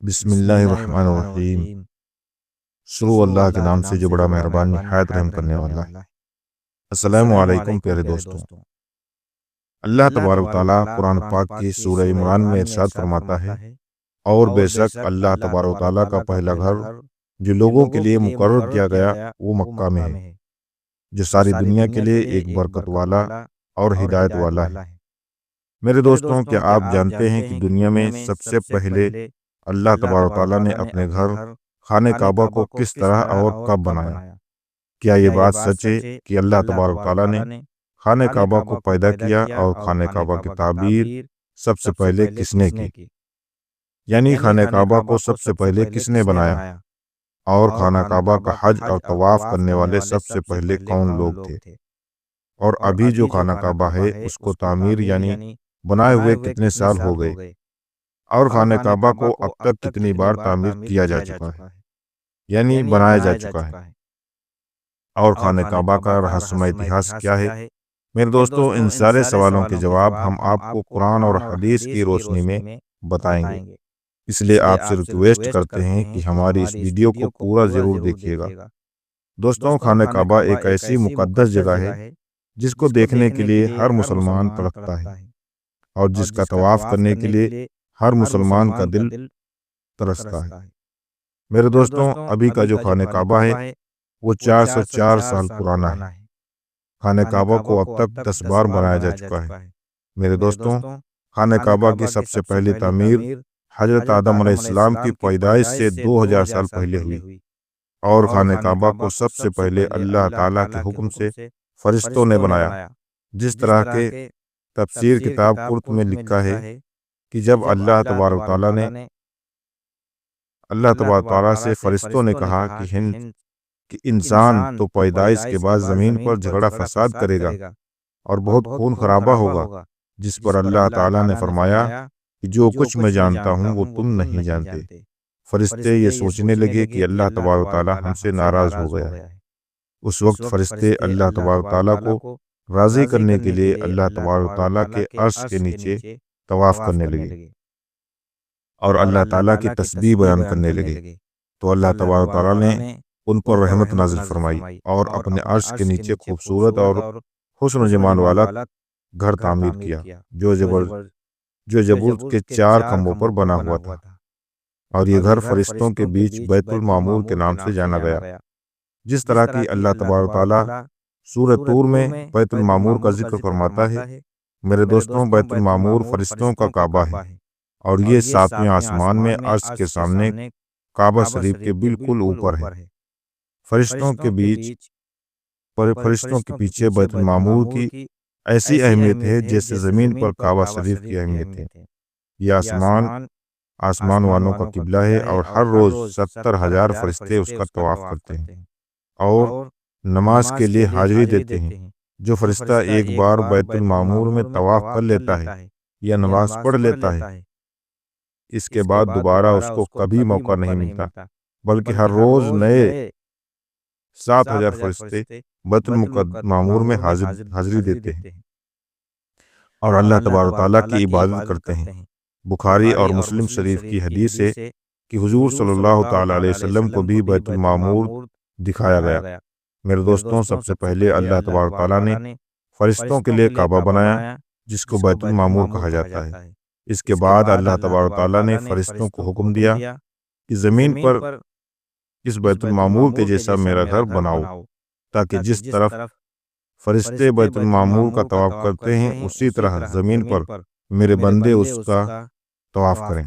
بسم اللہ الرحمن الرحیم۔ شروع اللہ کے نام سے جو بڑا مہربان نہایت رحم کرنے والا ہے۔ السلام علیکم پیارے دوستوں۔ اللہ تبارک تعالیٰ قرآن پاک کی سورہ عمران میں ارشاد فرماتا ہے، اور بے شک اللہ تبارک تعالیٰ کا پہلا گھر جو لوگوں کے لیے مقرر کیا گیا وہ مکہ میں ہے، جو ساری دنیا کے لیے ایک برکت والا اور ہدایت والا ہے۔ میرے دوستوں، کیا آپ جانتے ہیں کہ دنیا میں سب سے پہلے اللہ تبارک تعالیٰ نے اپنے گھر خانہ کعبہ کو کس طرح اور کب بنایا؟ کیا یہ بات سچ ہے کہ اللہ تبارک تعالیٰ نے خانہ کعبہ کو پیدا کیا، اور خانہ کعبہ کی تعبیر سب سے پہلے کس نے کی؟ یعنی خانہ کعبہ کو سب سے پہلے کس نے بنایا، اور خانہ کعبہ کا حج اور طواف کرنے والے سب سے پہلے کون لوگ تھے، اور ابھی جو خانہ کعبہ ہے اس کو تعمیر یعنی بنائے ہوئے کتنے سال ہو گئے، اور خانہ کعبہ کو اب تک کتنی بار تعمیر کیا جا چکا ہے یعنی بنایا جا چکا ہے، اور خانہ کعبہ کا رہسمائی اتہاس کیا ہے؟ میرے دوستوں، ان سارے سوالوں کے جواب ہم آپ کو قرآن اور حدیث کی روشنی میں بتائیں گے۔ اس لیے آپ سے ریکویسٹ کرتے ہیں کہ ہماری اس ویڈیو کو پورا ضرور دیکھیے گا۔ دوستوں، خانہ کعبہ ایک ایسی مقدس جگہ ہے جس کو دیکھنے کے لیے ہر مسلمان تڑپتا ہے، اور جس کا طواف کرنے کے لیے ہر مسلمان کا دل ترستا ہے۔ میرے دوستوں، ابھی کا جو خانہ کعبہ ہے وہ 404 سال پرانا ہے۔ خانہ کعبہ کو اب تک 10 بار بنایا جا چکا ہے۔ میرے دوستوں، خانہ کعبہ کی سب سے پہلی تعمیر حضرت آدم علیہ السلام کی پیدائش سے 2000 سال پہلے ہوئی، اور خانہ کعبہ کو سب سے پہلے اللہ تعالیٰ کے حکم سے فرشتوں نے بنایا، جس طرح کے تفسیر کتاب قرط میں لکھا ہے کہ جب اللہ تبارک تعالیٰ سے فرشتوں نے کہا کہ انسان تو پیدائش کے بعد زمین پر جھگڑا فساد کرے گا اور بہت خون خرابہ ہوگا، جس پر اللہ تعالیٰ نے فرمایا کہ جو کچھ میں جانتا ہوں وہ تم نہیں جانتے۔ فرشتے یہ سوچنے لگے کہ اللہ تبارک تعالیٰ ہم سے ناراض ہو گیا ہے۔ اس وقت فرشتے اللہ تبارک تعالیٰ کو راضی کرنے کے لیے اللہ تبارک تعالیٰ کے عرش کے نیچے طواف کرنے لگے اور اللہ تعالیٰ کی تسبیح بیان کرنے لگے، تو اللہ تبارک تعالیٰ نے ان پر رحمت نازل فرمائی اور اپنے عرش کے نیچے خوبصورت اور حسن و جمال والا گھر تعمیر کیا، جو جبل کے 4 کھمبوں پر بنا ہوا تھا، اور یہ گھر فرشتوں کے بیچ بیت المعمور کے نام سے جانا گیا۔ جس طرح کی اللہ تبارک تعالیٰ سورہ طور میں بیت المعمور کا ذکر فرماتا ہے، میرے دوستوں، بیت المعمور فرشتوں کا کعبہ ہے، اور یہ 7ویں آسمان میں عرش کے سامنے کعبہ شریف کے بالکل اوپر ہے۔ فرشتوں کے پیچھے بیت المعمور کی ایسی اہمیت ہے جیسے زمین پر کعبہ شریف کی اہمیت ہے۔ یہ آسمان والوں کا قبلہ ہے، اور ہر روز 70,000 فرشتے اس کا طواف کرتے ہیں اور نماز کے لیے حاضری دیتے ہیں۔ جو فرشتہ ایک بار بیت المعمور میں طواف کر لیتا ہے یا نماز پڑھ لیتا ہے، اس کے بعد دوبارہ اس کو کبھی موقع نہیں ملتا، بلکہ ہر روز نئے 7,000 فرشتے بیت المعمور میں حاضری دیتے ہیں اور اللہ تبارک تعالیٰ کی عبادت کرتے ہیں۔ بخاری اور مسلم شریف کی حدیث ہے کہ حضور صلی اللہ تعالیٰ علیہ وسلم کو بھی بیت المعمور دکھایا گیا۔ میرے دوستوں، سب سے پہلے اللہ تبارک تعالیٰ نے فرشتوں کے لیے کعبہ بنایا، جس کو بیت المعمور کہا جاتا ہے۔ اس کے بعد اللہ تبارک تعالیٰ نے فرشتوں کو حکم دیا کہ زمین پر اس بیت المعمور کے جیسا میرا گھر بناؤ، تاکہ جس طرف فرشتے بیت المعمور کا طواف کرتے ہیں اسی طرح زمین پر میرے بندے اس کا طواف کریں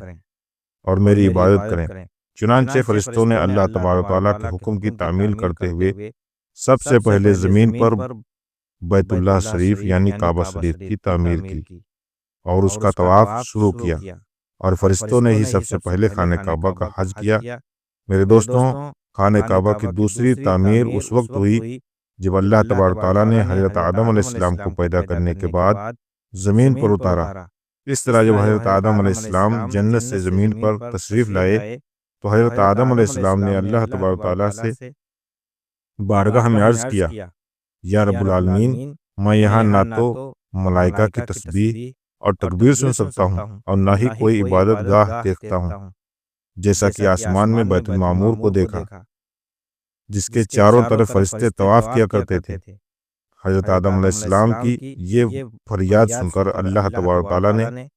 اور میری عبادت کریں۔ چنانچہ فرشتوں نے اللہ تبارک تعالیٰ کے حکم کی تعمیل کرتے ہوئے سب سے پہلے زمین پر بیت اللہ شریف یعنی کعبہ شریف کی تعمیر کی اور اس کا طواف شروع کیا، اور فرشتوں نے ہی سب سے پہلے خانہ کعبہ کا حج کیا۔ میرے دوستوں، خانہ کعبہ کی دوسری تعمیر اس وقت ہوئی جب اللہ تبارک تعالیٰ نے حضرت آدم علیہ السلام کو پیدا کرنے کے بعد زمین پر اتارا۔ اس طرح جب حضرت آدم علیہ السلام جنت سے زمین پر تشریف لائے تو حضرت آدم علیہ السلام نے اللہ تبارک تعالیٰ سے بارگاہ میں عرض کیا، یا رب العالمین، میں یہاں نہ تو ملائکہ کی تسبیح اور تکبیر سن سکتا ہوں اور نہ ہی کوئی عبادت گاہ دیکھتا ہوں، جیسا کہ آسمان میں بیت المعمور کو دیکھا جس کے چاروں طرف فرشتے طواف کیا کرتے تھے۔ حضرت آدم علیہ السلام کی یہ فریاد سن کر اللہ تبارک و تعالیٰ نے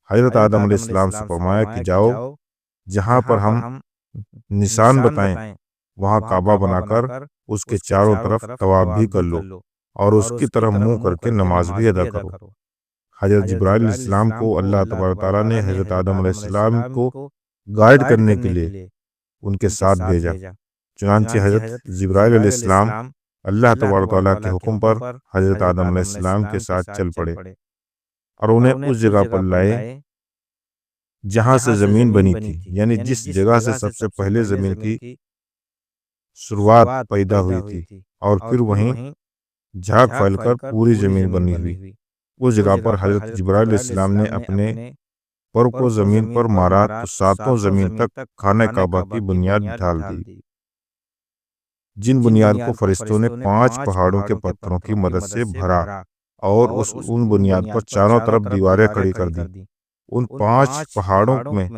حضرت آدم علیہ السلام سے فرمایا کہ جاؤ، جہاں پر ہم نشان بتائیں وہاں کعبہ بنا کر اس کے چاروں طرف طواف بھی کر لو اور اس کی طرف منہ کر کے نماز بھی ادا کرو۔ حضرت جبرائیل علیہ السلام کو اللہ تبارک تعالیٰ نے حضرت آدم علیہ السلام کو گائیڈ کرنے کے لیے ان کے ساتھ بھیجا۔ چنانچہ حضرت جبرائیل علیہ السلام اللہ تبارک تعالیٰ کے حکم پر حضرت آدم علیہ السلام کے ساتھ چل پڑے اور انہیں اس جگہ پر لائے جہاں سے زمین بنی تھی، یعنی جس جگہ سے سب سے پہلے زمین کی شروعات پیدا ہوئی تھی، اور پھر وہیں جھاگ پھیل کر پوری زمین بنی ہوئی۔ اس جگہ پر حضرت جبرائیل علیہ السلام نے اپنے پر کو زمین پر مارا تو ساتوں زمین تک خانہ کعبہ کی بنیاد ڈال دی، جن بنیاد کو فرشتوں نے 5 پہاڑوں کے پتھروں کی مدد سے بھرا اور ان بنیاد پر چاروں طرف دیواریں کھڑی کر دی۔ ان 5 پہاڑوں میں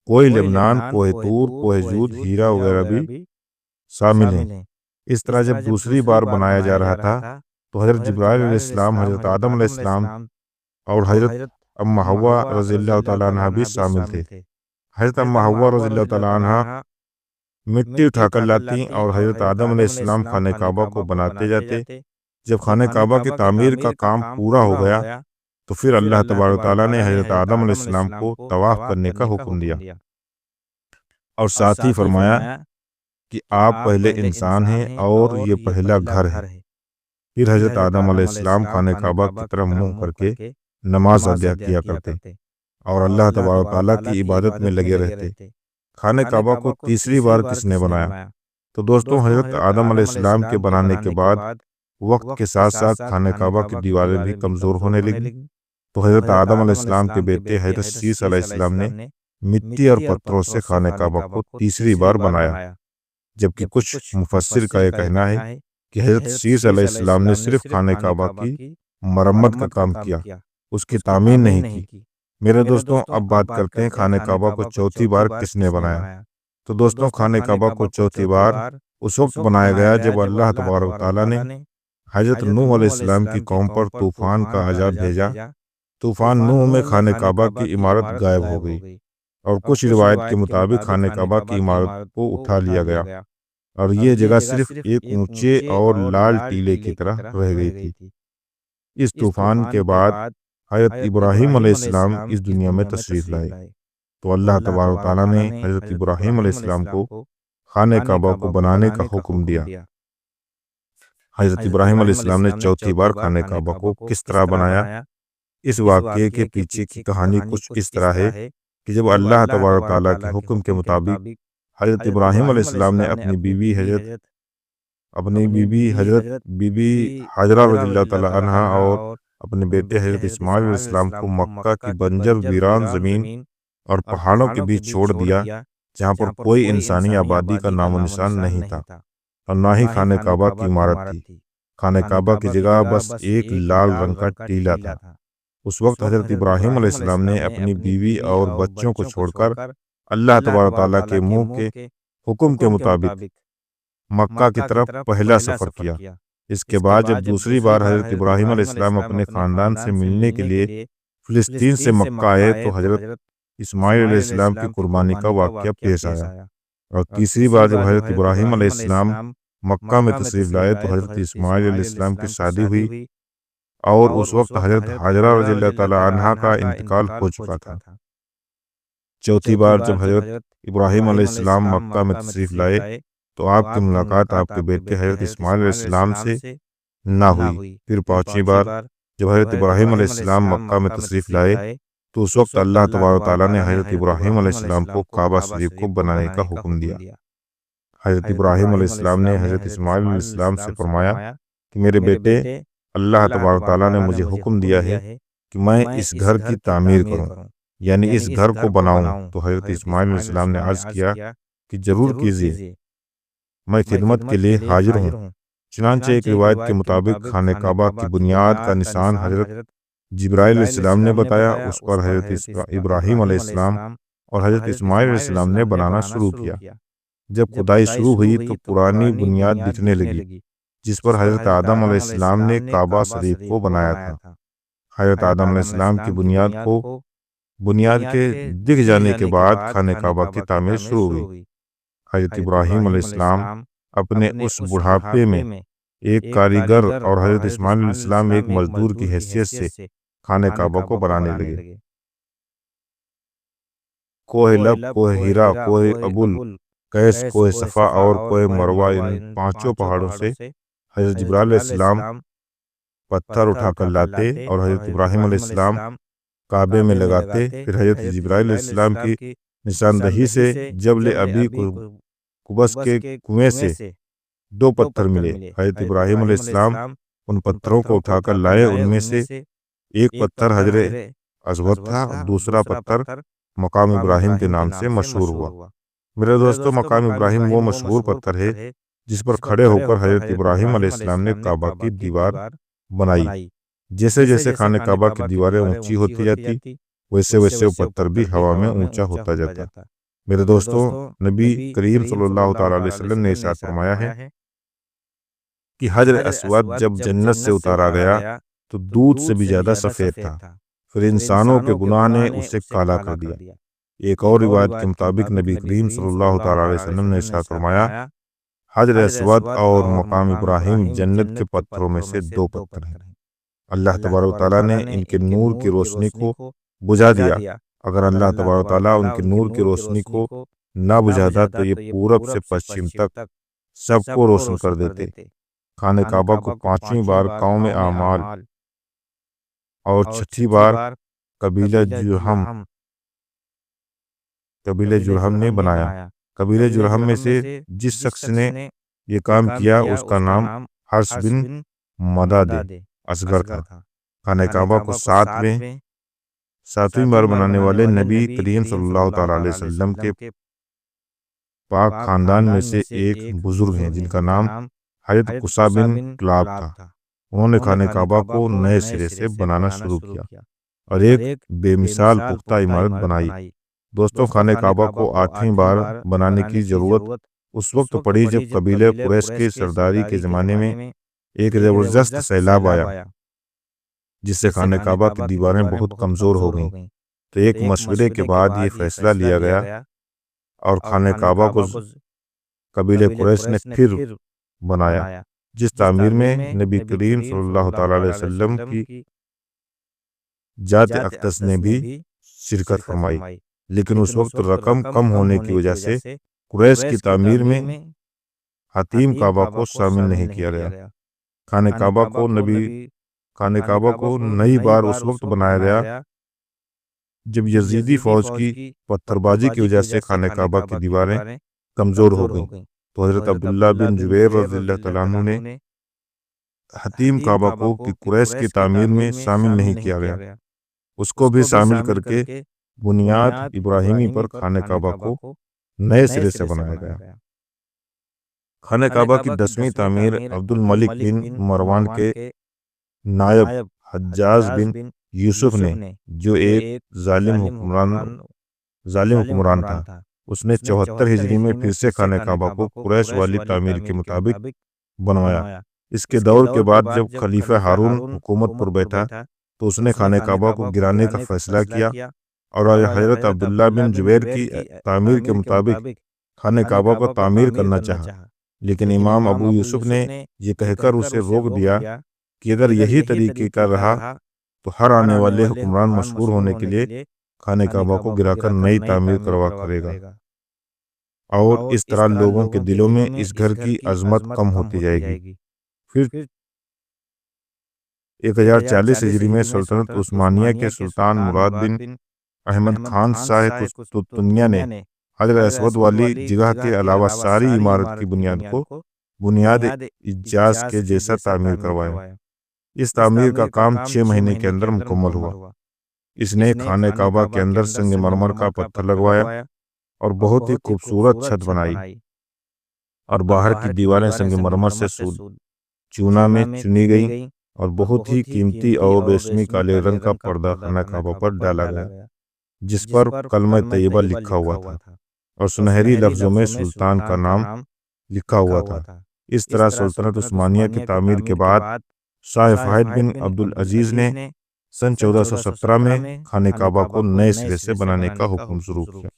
کوہ لبنان، کوہ طور، کوہ جود، ہیرا وغیرہ بھی شامل ہیں۔ اس طرح جب دوسری بار بنایا جا رہا تھا تو حضرت جبرائیل علیہ السلام، حضرت آدم علیہ السلام اور حضرت ام حوا رضی اللہ تعالیٰ عنہ بھی شامل تھے۔ حضرت ام حوا رضی اللہ تعالیٰ عنہ مٹی اٹھا کر لاتی اور حضرت آدم علیہ السلام خانہ کعبہ کو بناتے جاتے۔ جب خانہ کعبہ کی تعمیر کا کام پورا ہو گیا تو پھر اللہ تبارک تعالیٰ نے حضرت آدم علیہ السلام کو طواف کرنے کا حکم دیا اور ساتھ ہی فرمایا کہ آپ پہلے انسان ہیں اور یہ پہلا گھر ہے۔ پھر حضرت آدم علیہ السلام خانہ کعبہ کی طرف منہ کر کے نماز ادا کیا کرتے اور اللہ تبارک تعالیٰ کی عبادت میں لگے رہتے۔ خانہ کعبہ کو تیسری بار کس نے بنایا؟ تو دوستوں، حضرت آدم علیہ السلام کے بنانے کے بعد وقت کے ساتھ ساتھ خانہ کعبہ کی دیواریں بھی کمزور ہونے لگی، تو حضرت آدم علیہ السلام کے بیٹے حضرت شیس علیہ السلام نے مٹی اور پتھروں سے خانہ کعبہ کو تیسری بار بنایا، جبکہ کچھ مفسر کا یہ کہنا ہے کہ حضرت شیس علیہ السلام نے صرف خانہ کعبہ کی مرمت کا کام کیا، اس کی تعمیر نہیں کی۔ میرے دوستوں، اب بات کرتے ہیں خانہ کعبہ کو چوتھی بار کس نے بنایا۔ تو دوستوں، خانہ کعبہ کو چوتھی بار اس وقت بنایا گیا جب اللہ تبارک تعالیٰ نے حضرت نوح علیہ السلام کی قوم پر طوفان کا عذاب بھیجا۔ طوفان نوح میں خانہ کعبہ کی عمارت غائب ہو گئی اور کچھ روایت کے مطابق خانہ کعبہ کی عمارت کو اٹھا لیا گیا اور یہ جگہ صرف ایک اونچے اور لال ٹیلے کی طرح رہ گئی تھی۔ اس طوفان کے بعد حضرت ابراہیم علیہ السلام اس دنیا میں تشریف لائے، تو اللہ تبارک تعالیٰ نے حضرت ابراہیم علیہ السلام کو خانہ کعبہ کو بنانے کا حکم دیا۔ حضرت ابراہیم علیہ السلام نے چوتھی بار خانہ کعبہ کو کس طرح بنایا؟ اس واقعے کے پیچھے کی کہانی کچھ اس طرح ہے کہ جب اللہ تبارک تعالیٰ کے حکم کے مطابق حضرت ابراہیم علیہ السلام نے اپنی بیوی حضرت بی بی حاجرہ رضی اللہ تعالیٰ عنہ اور اپنے بیٹے حضرت اسماعیل علیہ السلام کو مکہ کی بنجر ویران زمین اور پہاڑوں کے بیچ چھوڑ دیا، جہاں پر کوئی انسانی آبادی کا نام و نشان نہیں تھا اور نہ ہی خانہ کعبہ کی عمارت تھی۔ خانہ کعبہ کی جگہ بس ایک لال رنگ کا ٹیلا تھا۔ اس وقت حضرت ابراہیم علیہ السلام نے اپنی بیوی اور بچوں کو چھوڑ کر اللہ تبارک تعالیٰ کے منہ کے حکم کے مطابق مکہ کی طرف پہلا سفر کیا۔ اس کے بعد جب دوسری بار حضرت ابراہیم علیہ السلام اپنے خاندان سے ملنے کے لیے فلسطین سے مکہ آئے تو حضرت اسماعیل علیہ السلام کی قربانی کا واقعہ پیش آیا، اور تیسری بار جب حضرت ابراہیم علیہ السلام مکہ میں تشریف لائے تو حضرت اسماعیل علیہ السلام کی شادی ہوئی اور اس وقت حضرت حاجرہ رضی اللہ تعالیٰ عنہا کا انتقال ہو چکا تھا۔ چوتھی بار جب حضرت ابراہیم علیہ السلام مکہ میں تشریف لائے تو آپ کی ملاقات آپ کے بیٹے حضرت اسماعیل علیہ السلام سے نہ ہوئی۔ پھر پانچویں بار جب حضرت ابراہیم علیہ السلام مکہ میں تشریف لائے تو اس وقت اللہ تبارک تعالیٰ نے حضرت ابراہیم علیہ السلام کو کعبہ شریف کو بنانے کا حکم دیا۔ حضرت ابراہیم علیہ السلام نے حضرت اسماعیل علیہ السلام سے فرمایا کہ میرے بیٹے، اللہ تبارک تعالیٰ نے مجھے حکم دیا ہے کہ میں اس گھر کی تعمیر کروں، یعنی اس گھر کو بناؤں۔ تو حضرت اسماعیل علیہ السلام نے عرض کیا کہ ضرور کیجیے، میں خدمت کے لیے حاضر ہوں۔ چنانچہ ایک روایت کے مطابق خانہ کعبہ کی بنیاد کا نشان حضرت جبرائیل علیہ السلام نے بتایا۔ اس پر حضرت ابراہیم علیہ السلام اور حضرت اسماعیل علیہ السلام نے بنانا شروع کیا۔ جب کھدائی شروع ہوئی تو پرانی بنیاد دکھنے لگی جس پر حضرت آدم علیہ السلام نے کعبہ شریف کو بنایا تھا۔ حضرت آدم علیہ السلام کی بنیاد کے دکھ جانے کے بعد خانہ کعبہ کی تعمیر شروع ہوئی۔ حضرت ابراہیم علیہ السلام اپنے اس بڑھاپے میں ایک کاریگر اور حضرت اسماعیل علیہ السلام ایک مزدور کی حیثیت سے خانہ کعبہ کو بنانے لگے۔ کوہ لب، کوہ ہیرا، کوہ ابول، قیس، کوہ صفا اور کوہ مروہ، ان پانچوں پہاڑوں سے حضرت جبرائیل علیہ السلام پتھر اٹھا کر لاتے اور حضرت ابراہیم علیہ السلام کعبے میں لگاتے۔ پھر حضرت جبرائیل علیہ السلام کی نشاندہی سے جبل ابی قبس کے کنویں سے 2 پتھر ملے۔ حضرت ابراہیم علیہ السلام ان پتھروں کو اٹھا کر لائے۔ ان میں سے ایک پتھر حجر اسود تھا اور دوسرا پتھر مقام ابراہیم کے نام سے مشہور ہوا۔ میرے دوستو، مقام ابراہیم وہ مشہور پتھر ہے جس پر کھڑے ہو کر حضرت ابراہیم علیہ السلام نے کعبہ کی دیوار بنائی۔ جیسے جیسے خانہ کعبہ کی دیواریں اونچی ہوتی جاتی ویسے ویسے وہ پتھر بھی ہوا میں اونچا ہوتا جاتا۔ میرے دوستو، نبی کریم صلی اللہ تعالی علیہ وسلم نے ارشاد فرمایا ہے کہ حجر اسود جب جنت سے اتارا گیا تو دودھ سے بھی زیادہ سفید تھا، پھر انسانوں کے گناہ نے اسے کالا کر دیا۔ ایک اور روایت کے مطابق نبی کریم صلی اللہ تعالی علیہ وسلم نے ارشاد فرمایا، حجر اسود اور مقام ابراہیم جنت کے پتھروں میں سے 2 پتھر ہیں۔ اللہ تبارک و تعالیٰ نے ان کے نور کی روشنی کو بجھا دیا۔ اگر اللہ تبارک و تعالیٰ ان کے نور کی روشنی کو نہ بجھاتا تو یہ پورب سے پشچم تک سب کو روشن کر دیتے۔ خانہ کعبہ کو 5ویں بار قوم اعمال اور 6ٹھی بار قبیلہ جرہم نے بنایا۔ قبیلہ جرہم میں سے جس شخص نے یہ کام کیا اس کا نام حرش بن مداد اصغر تھا۔ خانہ کعبہ کو 7ویں بار بنانے والے نبی کریم صلی اللہ تعالی علیہ وسلم کے پاک خاندان میں سے ایک بزرگ ہیں جن کا نام حضرت قصہ بن کلاب تھا۔ انہوں نے خانہ کعبہ کو نئے سرے سے بنانا شروع کیا اور ایک بے مثال پختہ عمارت بنائی۔ دوستوں، خانہ کعبہ کو 8ویں بار بنانے کی ضرورت اس وقت پڑی جب قبیلہ قریش کے سرداری کے زمانے میں ایک زبردست سیلاب آیا جس سے خانہ کعبہ کی دیواریں بہت کمزور ہو گئیں۔ تو ایک مشورے کے بعد یہ فیصلہ لیا گیا اور خانہ کعبہ کو قبیلہ قریش نے پھر بنایا، جس تعمیر میں نبی کریم صلی اللہ تعالی علیہ وسلم کی ذات اقدس نے بھی شرکت فرمائی، لیکن اس وقت رقم کم ہونے کی وجہ سے قریش کی تعمیر میں حتیم کعبہ کو شامل نہیں کیا گیا۔ خانہ کعبہ کو نئی بار اس وقت بنایا گیا جب یزیدی فوج کی پتھر بازی کی وجہ سے خانہ کعبہ کی دیواریں کمزور ہو گئیں، تو حضرت عبداللہ بن زبیر رضی اللہ تعالیٰ عنہ نے حتیم کعبہ کو قریش کی تعمیر میں شامل نہیں کیا گیا، اس کو بھی شامل کر کے بنیاد ابراہیمی پر خانہ کعبہ کو نئے سرے سے بنایا گیا۔ خانہ کعبہ کی 10ویں تعمیر عبد الملک بن مروان کے نائب حجاج بن یوسف نے، جو ایک ظالم حکمران تھا، اس نے 74 ہجری میں پھر سے خانہ کعبہ کو قریش والی تعمیر کے مطابق بنوایا۔ اس کے دور کے بعد جب خلیفہ ہارون حکومت پر بیٹھا تو اس نے خانہ کعبہ کو گرانے کا فیصلہ کیا اور حضرت عبداللہ بن زبیر کی تعمیر کے مطابق خانہ کعبہ کو تعمیر کرنا چاہا، لیکن امام ابو یوسف نے یہ کہہ کر اسے روک دیا کہ اگر یہی طریقے کا رہا تو ہر آنے والے حکمران مشہور ہونے کے لیے خانہ کعبہ کو گرا کر نئی تعمیر کروا کرے گا، اور اس طرح لوگوں کے دلوں میں اس گھر کی عظمت کم ہوتی جائے گی۔ پھر 1040 ہجری میں سلطنت عثمانیہ کے سلطان مراد بن احمد خان شاہ قسطنطنیہ نے حجر اسود والی جگہ کے علاوہ ساری عمارت کی بنیاد اعجاز کے جیسا تعمیر کروایا۔ اس تعمیر کا کام 6 مہینے کے اندر مکمل ہوا۔ اس نے خانہ کعبہ کے اندر سنگ مرمر کا پتھر لگوایا اور بہت ہی خوبصورت چھت بنائی، اور باہر کی دیواریں سنگ مرمر سے چونا میں چنی گئی اور بہت ہی قیمتی اور ریشمی کالے رنگ کا پردہ خانہ کعبہ پر ڈالا گیا۔ جس پر کلمہ طیبہ لکھا ہوا تھا اور سنہری لفظوں میں سلطان کا نام لکھا ہوا تھا۔ اس طرح سلطنت عثمانیہ کی تعمیر کے بعد شاہ فہد بن عبدالعزیز نے سن 1417 میں خانہ کعبہ کو نئے سرے سے بنانے کا حکم شروع کیا،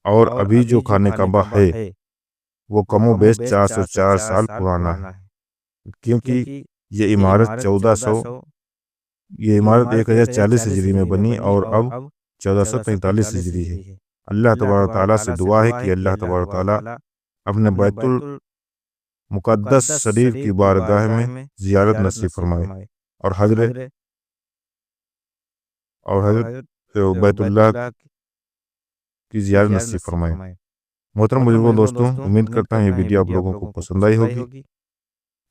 اور ابھی جو خانہ کعبہ ہے وہ کم و بیش 404 سال پرانا ہے، کیونکہ یہ عمارت 1040 ہجری میں بنی اور اب 1445 ہجری ہے۔ اللہ تبارک تعالیٰ سے دعا ہے کہ اللہ تبارک تعالیٰ اپنے بیت المقدس شریف کی بارگاہ میں زیارت نصیب فرمائے اور حضرت بیت اللہ کی زیارت نصیب فرمائے۔ محترم بزرگوں، دوستوں، امید کرتا ہوں یہ ویڈیو آپ لوگوں کو پسند آئی ہوگی،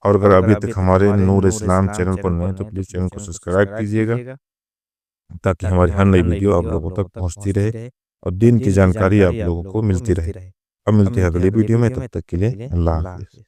اور اگر ابھی تک ہمارے نور اسلام چینل پر نئے ہیں تو پلیز چینل کو سبسکرائب کیجیے گا تاکہ ہماری ہر نئی ویڈیو آپ لوگوں تک پہنچتی رہے اور دین کی جانکاری آپ لوگوں کو ملتی رہے۔ اب ملتے ہیں اگلی ویڈیو میں، تب تک کے لیے اللہ حافظ۔